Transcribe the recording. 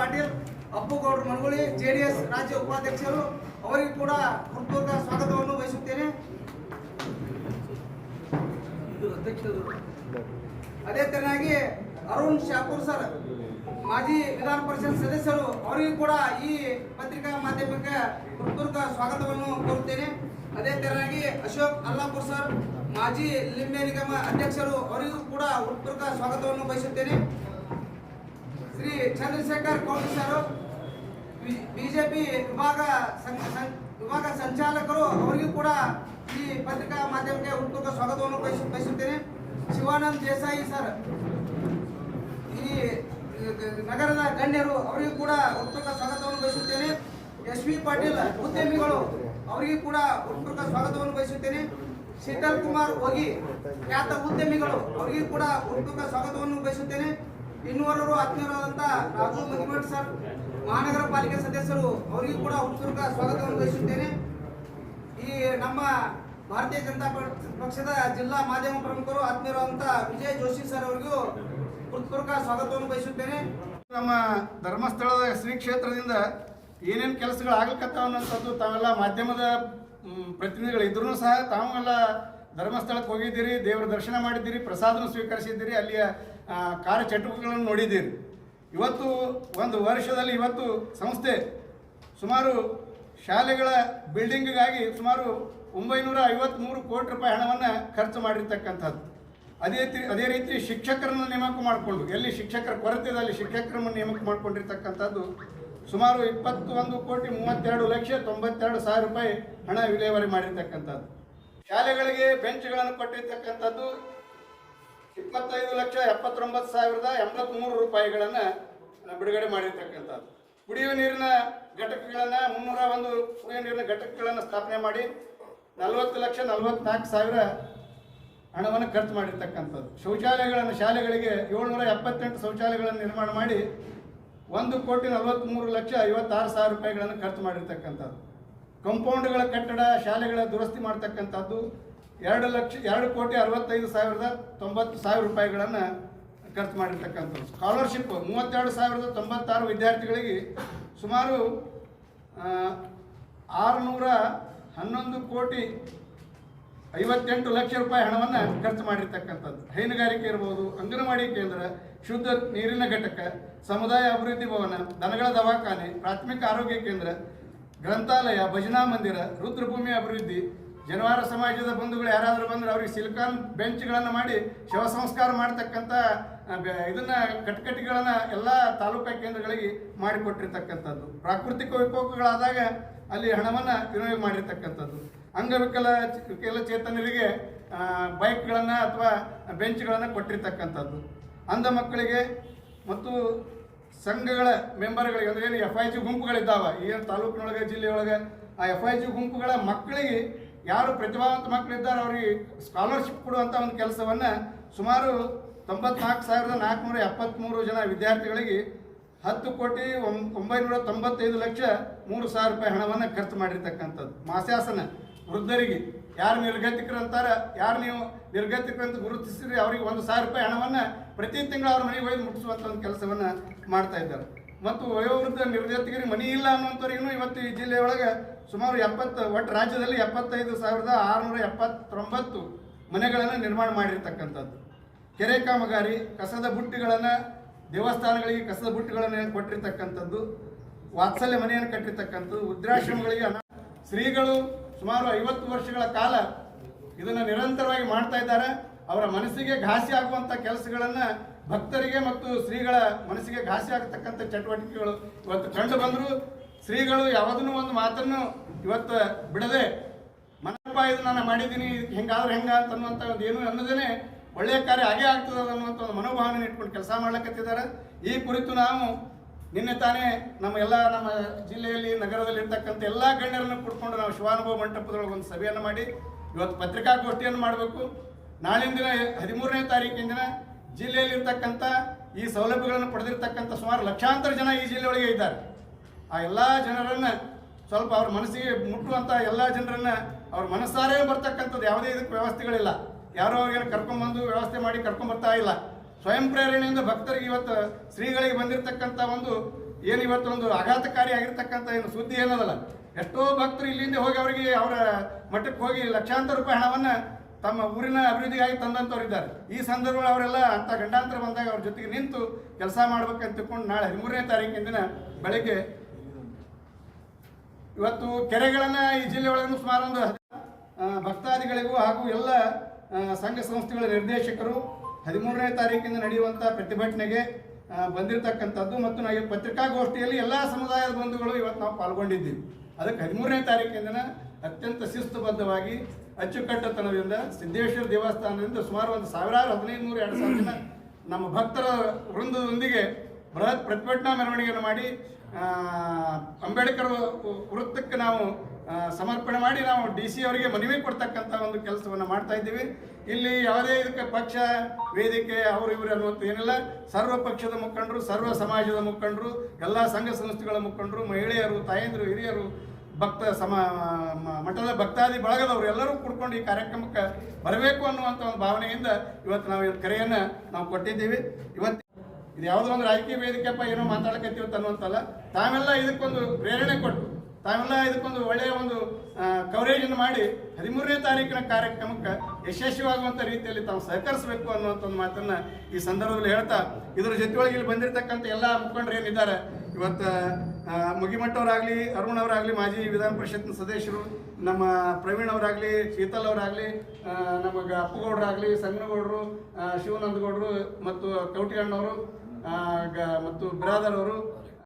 Patil ಅಪ್ಪುಗೌಡರು Managuli JDS ರಾಜ್ಯ ಉಪಾಧ್ಯಕ್ಷರು ಅವರಿಗೂ ಕೂಡ ಹೃತ್ಪೂರ್ವಕ ಸ್ವಾಗತವನ್ನು ಬಯಸುತ್ತೇನೆ. ಅದೇ ತರನಾಗಿ ಅರುಣ್ ಶಾಪೂರ್ ಸರ್ ಮಾಜಿ ವಿಧಾನ ಪರಿಷತ್ ಸದಸ್ಯರು ಅವರಿಗೂ ಕೂಡ ಈ ಪತ್ರಿಕಾ ಮಾಧ್ಯಮಕ್ಕೆ ಹೃತ್ಪೂರ್ವಕ ಸ್ವಾಗತವನ್ನು ಕೋರುತ್ತೇನೆ. ಅದೇ ತರನಾಗಿ ಅಶೋಕ್ ಅಲ್ಲಾಪುರ್ ಸರ್ ಮಾಜಿ ಲಿಂಬೆ ನಿಗಮ ಅಧ್ಯಕ್ಷರು ಅವರಿಗೂ ಕೂಡ ಹೃತ್ಪೂರ್ವಕ ಸ್ವಾಗತವನ್ನು ಬಯಸುತ್ತೇನೆ. ಶ್ರೀ ಚಂದ್ರಶೇಖರ್ ಕೌಂಟಿ ಸರ್ ಬಿಜೆಪಿ ವಿಭಾಗ ಸಂಚಾಲಕರು ಅವರಿಗೂ ಕೂಡ ಈ ಪತ್ರಿಕಾ ಮಾಧ್ಯಮಕ್ಕೆ ಹೃತ್ಪೂರ್ವಕ ಸ್ವಾಗತವನ್ನು ಬಯಸುತ್ತೇನೆ. ಶಿವಾನಂದ್ ದೇಸಾಯಿ ಸರ್ ಈ ನಗರದ ಗಣ್ಯರು ಅವರಿಗೂ ಕೂಡ ಹೃತ್ಪೂರ್ವಕ ಸ್ವಾಗತವನ್ನು ಬಯಸುತ್ತೇನೆ. SV ಪಾಟೀಲ್ ಉದ್ಯಮಿಗಳು ಅವರಿಗೂ ಕೂಡ ಹೃತ್ಪೂರ್ವಕ ಸ್ವಾಗತವನ್ನು ಬಯಸುತ್ತೇನೆ. ಶೀತಲ್ ಕುಮಾರ್ ಹೋಗಿ ಖ್ಯಾತ ಉದ್ಯಮಿಗಳು ಅವರಿಗೂ ಕೂಡ ಹೃತ್ಪೂರ್ವಕ ಸ್ವಾಗತವನ್ನು ಬಯಸುತ್ತೇನೆ. ಇನ್ನೂರರು ಆತ್ಮೀಯರಾದಂಥ ರಾಜು ಮದಿಮಠ್ ಸರ್ ಮಹಾನಗರ ಪಾಲಿಕೆ ಸದಸ್ಯರು ಅವರಿಗೂ ಕೂಡ ಹೃತ್ಪೂರ್ವಕ ಸ್ವಾಗತವನ್ನು ಬಯಸುತ್ತೇನೆ. ಈ ನಮ್ಮ ಭಾರತೀಯ ಜನತಾ ಪಕ್ಷದ ಜಿಲ್ಲಾ ಮಾಧ್ಯಮ ಪ್ರಮುಖರು ಆತ್ಮೀಯರಾದಂಥ ವಿಜಯ್ ಜೋಶಿ ಸರ್ ಅವರಿಗೂ ಹೃತ್ಪೂರ್ವಕ ಸ್ವಾಗತವನ್ನು ಬಯಸುತ್ತೇನೆ. ನಮ್ಮ ಧರ್ಮಸ್ಥಳದ ಶ್ರೀ ಕ್ಷೇತ್ರದಿಂದ ಏನೇನು ಕೆಲಸಗಳು ಆಗ್ಲಿಕ್ಕತ್ತಾವ ಅನ್ನೋಂಥದ್ದು ತಾವೆಲ್ಲ ಮಾಧ್ಯಮದ ಪ್ರತಿನಿಧಿಗಳು ಇದ್ರೂ ಸಹ ತಾವೆಲ್ಲ ಧರ್ಮಸ್ಥಳಕ್ಕೆ ಹೋಗಿದ್ದೀರಿ, ದೇವರ ದರ್ಶನ ಮಾಡಿದ್ದೀರಿ, ಪ್ರಸಾದನ ಸ್ವೀಕರಿಸಿದ್ದೀರಿ, ಅಲ್ಲಿಯ ಕಾರ್ಯಚಟುವಟಿಕೆಗಳನ್ನು ನೋಡಿದ್ದೀರಿ. ಇವತ್ತು ಒಂದು ವರ್ಷದಲ್ಲಿ ಇವತ್ತು ಸಂಸ್ಥೆ ಸುಮಾರು ಶಾಲೆಗಳ ಬಿಲ್ಡಿಂಗಿಗಾಗಿ ಸುಮಾರು 953 ಕೋಟಿ ರೂಪಾಯಿ ಹಣವನ್ನು ಖರ್ಚು ಮಾಡಿರ್ತಕ್ಕಂಥದ್ದು. ಅದೇ ರೀತಿ ಶಿಕ್ಷಕರನ್ನು ನೇಮಕ ಮಾಡಿಕೊಂಡು ಎಲ್ಲಿ ಶಿಕ್ಷಕರ ಕೊರತೆ ಇದೆ ಅಲ್ಲಿ ಶಿಕ್ಷಕರನ್ನು ನೇಮಕ ಮಾಡಿಕೊಂಡಿರ್ತಕ್ಕಂಥದ್ದು ಸುಮಾರು 21,32,92,000 ರೂಪಾಯಿ ಹಣ ವಿಲೇವಾರಿ ಮಾಡಿರ್ತಕ್ಕಂಥದ್ದು. ಶಾಲೆಗಳಿಗೆ ಬೆಂಚ್ಗಳನ್ನು ಕೊಟ್ಟಿರ್ತಕ್ಕಂಥದ್ದು 25,79,083 ರೂಪಾಯಿಗಳನ್ನು ಬಿಡುಗಡೆ ಮಾಡಿರ್ತಕ್ಕಂಥದ್ದು. ಕುಡಿಯುವ ನೀರಿನ ಘಟಕಗಳನ್ನು 301 ಕುಡಿಯುವ ನೀರಿನ ಘಟಕಗಳನ್ನು ಸ್ಥಾಪನೆ ಮಾಡಿ 40,44,000 ಹಣವನ್ನು ಖರ್ಚು ಮಾಡಿರ್ತಕ್ಕಂಥದ್ದು. ಶೌಚಾಲಯಗಳನ್ನು ಶಾಲೆಗಳಿಗೆ 778 ಶೌಚಾಲಯಗಳನ್ನು ನಿರ್ಮಾಣ ಮಾಡಿ 1,43,56,000 ರೂಪಾಯಿಗಳನ್ನು ಖರ್ಚು ಮಾಡಿರ್ತಕ್ಕಂಥದ್ದು. ಕಂಪೌಂಡ್ಗಳ ಕಟ್ಟಡ ಶಾಲೆಗಳ ದುರಸ್ತಿ ಮಾಡ್ತಕ್ಕಂಥದ್ದು 2,65,90,90 ರೂಪಾಯಿಗಳನ್ನು ಖರ್ಚು ಮಾಡಿರ್ತಕ್ಕಂಥದ್ದು. ಸ್ಕಾಲರ್ಶಿಪ್ 32,096 ವಿದ್ಯಾರ್ಥಿಗಳಿಗೆ ಸುಮಾರು 611,58 ಲಕ್ಷ ರೂಪಾಯಿ ಹಣವನ್ನು ಖರ್ಚು ಮಾಡಿರ್ತಕ್ಕಂಥದ್ದು. ಹೈನುಗಾರಿಕೆ ಇರ್ಬೋದು, ಅಂಗನವಾಡಿ ಕೇಂದ್ರ, ಶುದ್ಧ ನೀರಿನ ಘಟಕ, ಸಮುದಾಯ ಅಭಿವೃದ್ಧಿ ಭವನ, ದನಗಳ ದವಾಖಾನೆ, ಪ್ರಾಥಮಿಕ ಆರೋಗ್ಯ ಕೇಂದ್ರ, ಗ್ರಂಥಾಲಯ, ಭಜನಾ ಮಂದಿರ, ರುದ್ರಭೂಮಿ ಅಭಿವೃದ್ಧಿ, ಜನವಾರ ಸಮಾಜದ ಬಂಧುಗಳು ಯಾರಾದರೂ ಬಂದರೆ ಅವರಿಗೆ ಸಿಲಿಕಾನ್ ಬೆಂಚ್ಗಳನ್ನು ಮಾಡಿ ಶವ ಸಂಸ್ಕಾರ ಮಾಡ್ತಕ್ಕಂಥ ಇದನ್ನು ಕಟಕಟಿಗಳನ್ನು ಎಲ್ಲ ತಾಲೂಕಾ ಕೇಂದ್ರಗಳಿಗೆ ಮಾಡಿಕೊಟ್ಟಿರ್ತಕ್ಕಂಥದ್ದು. ಪ್ರಾಕೃತಿಕ ವಿಕೋಪಗಳಾದಾಗ ಅಲ್ಲಿ ಹಣವನ್ನು ವಿನಿಯೋಗ ಮಾಡಿರ್ತಕ್ಕಂಥದ್ದು. ಅಂಗವಿಕಲಚೇತನರಿಗೆ ಬೈಕ್ಗಳನ್ನು ಅಥವಾ ಬೆಂಚ್ಗಳನ್ನು ಕೊಟ್ಟಿರ್ತಕ್ಕಂಥದ್ದು. ಅಂಧ ಮಕ್ಕಳಿಗೆ ಮತ್ತು ಸಂಘಗಳ ಮೆಂಬರ್ಗಳಿಗೆ ಅಂದರೆ ಏನು FIG ಗುಂಪುಗಳಿದ್ದಾವೆ ಏನು ತಾಲೂಕಿನೊಳಗೆ ಜಿಲ್ಲೆಯೊಳಗೆ ಆ FIG ಗುಂಪುಗಳ ಮಕ್ಕಳಿಗೆ ಯಾರು ಪ್ರತಿಭಾವಂತ ಮಕ್ಕಳಿದ್ದಾರೆ ಅವರಿಗೆ ಸ್ಕಾಲರ್ಶಿಪ್ ಕೊಡುವಂಥ ಒಂದು ಕೆಲಸವನ್ನು ಸುಮಾರು 94,473 ಜನ ವಿದ್ಯಾರ್ಥಿಗಳಿಗೆ 10,995,03,000 ರೂಪಾಯಿ ಹಣವನ್ನು ಖರ್ಚು ಮಾಡಿರ್ತಕ್ಕಂಥದ್ದು. ಮಾಸಾಸನ ವೃದ್ಧರಿಗೆ ಯಾರು ನಿರ್ಗತಿಕರಂತಾರ ಯಾರು ನೀವು ನಿರ್ಗತಿಕರಂತ ಗುರುತಿಸಿರಿ ಅವರಿಗೆ 1,000 ರೂಪಾಯಿ ಹಣವನ್ನು ಪ್ರತಿ ತಿಂಗಳು ಅವ್ರ ಮನೆಗೆ ಒಯ್ದು ಮುಟ್ಟಿಸುವಂಥ ಒಂದು ಕೆಲಸವನ್ನು ಮಾಡ್ತಾ ಇದ್ದಾರೆ. ಮತ್ತು ವಯೋವೃದ್ಧ ನಿರ್ಗತಿಕರಿಗೆ ಮನೆ ಇಲ್ಲ ಅನ್ನುವಂಥವ್ರಿಗೂ ಇವತ್ತು ಈ ಜಿಲ್ಲೆಯೊಳಗೆ ಸುಮಾರು ಒಟ್ಟು ರಾಜ್ಯದಲ್ಲಿ 75,679 ಮನೆಗಳನ್ನು ನಿರ್ಮಾಣ ಮಾಡಿರ್ತಕ್ಕಂಥದ್ದು. ಕೆರೆ ಕಾಮಗಾರಿ, ಕಸದ ಬುಟ್ಟಿಗಳನ್ನು ದೇವಸ್ಥಾನಗಳಿಗೆ ಕಸದ ಬುಟ್ಟಿಗಳನ್ನು ಕೊಟ್ಟಿರ್ತಕ್ಕಂಥದ್ದು, ವಾತ್ಸಲ್ಯ ಮನೆಯನ್ನು ಕಟ್ಟಿರ್ತಕ್ಕಂಥದ್ದು, ವೃದ್ಧಾಶ್ರಮಗಳಿಗೆ ಶ್ರೀಗಳು ಸುಮಾರು 50 ವರ್ಷಗಳ ಕಾಲ ಇದನ್ನು ನಿರಂತರವಾಗಿ ಮಾಡ್ತಾ ಇದ್ದಾರೆ. ಅವರ ಮನಸ್ಸಿಗೆ ಘಾಸಿ ಆಗುವಂಥ ಕೆಲಸಗಳನ್ನು ಭಕ್ತರಿಗೆ ಮತ್ತು ಶ್ರೀಗಳ ಮನಸ್ಸಿಗೆ ಘಾಸಿ ಆಗತಕ್ಕಂಥ ಚಟುವಟಿಕೆಗಳು ಇವತ್ತು ಕಂಡು ಬಂದರು. ಶ್ರೀಗಳು ಯಾವುದನ್ನು ಒಂದು ಮಾತನ್ನು ಇವತ್ತು ಬಿಡದೆ ಮನಪ್ಪ ಇದು ನಾನು ಮಾಡಿದ್ದೀನಿ ಹೆಂಗಾದ್ರೆ ಹೆಂಗ ಅಂತನ್ನುವಂಥ ಒಂದು ಏನು ಅನ್ನೋದೇ ಒಳ್ಳೆಯ ಕಾರ್ಯ ಆಗೇ ಆಗ್ತದೆ ಅನ್ನುವಂಥ ಒಂದು ಮನೋಭಾವನೆ ಇಟ್ಕೊಂಡು ಕೆಲಸ ಮಾಡ್ಲಿಕ್ಕತ್ತಿದ್ದಾರೆ. ಈ ಕುರಿತು ನಾವು ನಿನ್ನೆ ತಾನೇ ನಮ್ಮ ಜಿಲ್ಲೆಯಲ್ಲಿ ನಗರದಲ್ಲಿ ಇರ್ತಕ್ಕಂಥ ಎಲ್ಲ ಗಣ್ಯರನ್ನು ಕೂತ್ಕೊಂಡು ನಾವು ಶಿವಾನುಭವ ಮಂಟಪದೊಳಗೆ ಒಂದು ಸಭೆಯನ್ನು ಮಾಡಿ ಇವತ್ತು ಪತ್ರಿಕಾಗೋಷ್ಠಿಯನ್ನು ಮಾಡಬೇಕು. ನಾಳಿನ ದಿನ 13ನೇ ತಾರೀಕಿನ ದಿನ ಜಿಲ್ಲೆಯಲ್ಲಿರ್ತಕ್ಕಂಥ ಈ ಸೌಲಭ್ಯಗಳನ್ನು ಪಡೆದಿರ್ತಕ್ಕಂಥ ಸುಮಾರು ಲಕ್ಷಾಂತರ ಜನ ಈ ಜಿಲ್ಲೆಯೊಳಗೆ ಇದ್ದಾರೆ. ಆ ಎಲ್ಲ ಜನರನ್ನು ಸ್ವಲ್ಪ ಅವ್ರ ಮನಸ್ಸಿಗೆ ಮುಟ್ಟುವಂಥ ಎಲ್ಲ ಜನರನ್ನು ಅವ್ರ ಮನಸ್ಸಾರೇ ಬರ್ತಕ್ಕಂಥದ್ದು ಯಾವುದೇ ಇದಕ್ಕೆ ವ್ಯವಸ್ಥೆಗಳಿಲ್ಲ. ಯಾರೋ ಅವ್ರಿಗೇನು ಕರ್ಕೊಂಡ್ಬಂದು ವ್ಯವಸ್ಥೆ ಮಾಡಿ ಕರ್ಕೊಂಡ್ಬರ್ತಾ ಇಲ್ಲ. ಸ್ವಯಂ ಪ್ರೇರಣೆಯಿಂದ ಭಕ್ತರಿಗೆ ಇವತ್ತು ಶ್ರೀಗಳಿಗೆ ಬಂದಿರತಕ್ಕಂಥ ಒಂದು ಏನು ಇವತ್ತೊಂದು ಆಘಾತಕಾರಿ ಆಗಿರ್ತಕ್ಕಂಥ ಏನು ಸುದ್ದಿ ಏನದಲ್ಲ, ಎಷ್ಟೋ ಭಕ್ತರು ಇಲ್ಲಿಂದ ಹೋಗಿ ಅವರಿಗೆ ಅವರ ಮಠಕ್ಕೆ ಹೋಗಿ ಲಕ್ಷಾಂತರ ರೂಪಾಯಿ ಹಣವನ್ನು ತಮ್ಮ ಊರಿನ ಅಭಿವೃದ್ಧಿಗಾಗಿ ತಂದಂಥವ್ರು ಇದ್ದಾರೆ. ಈ ಸಂದರ್ಭದಲ್ಲಿ ಅವರೆಲ್ಲ ಅಂಥ ಗಂಡಾಂತರ ಬಂದಾಗ ಅವ್ರ ಜೊತೆಗೆ ನಿಂತು ಕೆಲಸ ಮಾಡ್ಬೇಕಂತ ತಿಳ್ಕೊಂಡು ನಾಳೆ 13ನೇ ತಾರೀಕಿನ ದಿನ ಬೆಳಗ್ಗೆ ಇವತ್ತು ಕೆರೆಗಳನ್ನು ಈ ಜಿಲ್ಲೆ ಒಳಗೂ ಸುಮಾರು ಒಂದು ಭಕ್ತಾದಿಗಳಿಗೂ ಹಾಗೂ ಎಲ್ಲ ಸಂಘ ಸಂಸ್ಥೆಗಳ ನಿರ್ದೇಶಕರು 13ನೇ ತಾರೀಕಿಂದ ನಡೆಯುವಂಥ ಪ್ರತಿಭಟನೆಗೆ ಬಂದಿರತಕ್ಕಂಥದ್ದು ಮತ್ತು ನಾವು ಪತ್ರಿಕಾಗೋಷ್ಠಿಯಲ್ಲಿ ಎಲ್ಲ ಸಮುದಾಯದ ಬಂಧುಗಳು ಇವತ್ತು ನಾವು ಪಾಲ್ಗೊಂಡಿದ್ದೀವಿ. ಅದಕ್ಕೆ 13ನೇ ತಾರೀಕಿನ ಅತ್ಯಂತ ಶಿಸ್ತುಬದ್ಧವಾಗಿ ಅಚ್ಚುಕಟ್ಟತನದಿಂದ ಸಿದ್ದೇಶ್ವರ ದೇವಸ್ಥಾನದಿಂದ ಸುಮಾರು ಒಂದು 1500-2000 ಜನ ನಮ್ಮ ಭಕ್ತರ ವೃಂದದೊಂದಿಗೆ ಬೃಹತ್ ಪ್ರತಿಭಟನಾ ಮೆರವಣಿಗೆಯನ್ನು ಮಾಡಿ ಅಂಬೇಡ್ಕರ್ ವೃತ್ತಕ್ಕೆ ನಾವು ಸಮರ್ಪಣೆ ಮಾಡಿ ನಾವು DC ಅವರಿಗೆ ಮನವಿ ಕೊಡ್ತಕ್ಕಂಥ ಒಂದು ಕೆಲಸವನ್ನು ಮಾಡ್ತಾ ಇದ್ದೀವಿ. ಇಲ್ಲಿ ಯಾವುದೇ ಇದಕ್ಕೆ ಪಕ್ಷ ವೇದಿಕೆ ಅವರು ಇವರು ಅನ್ನುವಂಥ ಏನಿಲ್ಲ, ಸರ್ವ ಪಕ್ಷದ ಮುಖಂಡರು, ಸರ್ವ ಸಮಾಜದ ಮುಖಂಡರು, ಎಲ್ಲ ಸಂಘ ಸಂಸ್ಥೆಗಳ ಮುಖಂಡರು, ಮಹಿಳೆಯರು, ತಾಯಂದಿರು, ಹಿರಿಯರು, ಮಠದ ಭಕ್ತಾದಿ ಬಳಗದವರು ಎಲ್ಲರೂ ಕೂಡ್ಕೊಂಡು ಈ ಕಾರ್ಯಕ್ರಮಕ್ಕೆ ಬರಬೇಕು ಅನ್ನುವಂಥ ಒಂದು ಭಾವನೆಯಿಂದ ಇವತ್ತು ನಾವು ಕರೆಯನ್ನು ನಾವು ಕೊಟ್ಟಿದ್ದೀವಿ. ಇವತ್ತು ಇದು ಯಾವುದೋ ಒಂದು ರಾಜಕೀಯ ವೇದಿಕೆಪ್ಪ ಏನೋ ಮಾತಾಡಕತ್ತೀವತ್ತು ಅನ್ನುವಂತಲ್ಲ, ತಾವೆಲ್ಲ ಇದಕ್ಕೊಂದು ಪ್ರೇರಣೆ ಕೊಟ್ಟು ತಾವೆಲ್ಲ ಇದಕ್ಕೊಂದು ಒಳ್ಳೆಯ ಒಂದು ಕವರೇಜನ್ನು ಮಾಡಿ 13ನೇ ತಾರೀಕಿನ ಕಾರ್ಯಕ್ರಮಕ್ಕೆ ಯಶಸ್ವಿಯಾಗುವಂಥ ರೀತಿಯಲ್ಲಿ ತಾವು ಸಹಕರಿಸಬೇಕು ಅನ್ನುವಂಥ ಒಂದು ಮಾತನ್ನು ಈ ಸಂದರ್ಭದಲ್ಲಿ ಹೇಳ್ತಾ, ಇದರ ಜೊತೆಯೊಳಗೆ ಇಲ್ಲಿ ಬಂದಿರತಕ್ಕಂಥ ಎಲ್ಲ ಮುಖಂಡರು ಏನಿದ್ದಾರೆ ಇವತ್ತು ಮುಗಿಮಠವರಾಗಲಿ, ಅರುಣ್ ಅವರಾಗಲಿ, ಮಾಜಿ ವಿಧಾನ ಪರಿಷತ್ನ ಸದಸ್ಯರು, ನಮ್ಮ ಪ್ರವೀಣ್ ಅವರಾಗಲಿ, ಶೀತಲ್ ಅವರಾಗಲಿ, ನಮಗೆ ಅಪ್ಪುಗೌಡರಾಗಲಿ, ಸಂಗನಗೌಡರು, ಶಿವಾನಂದಗೌಡರು ಮತ್ತು ಕೌಟಿಗಣ್ಣವರು ಮತ್ತು ಬಿರಾದರ್ ಅವರು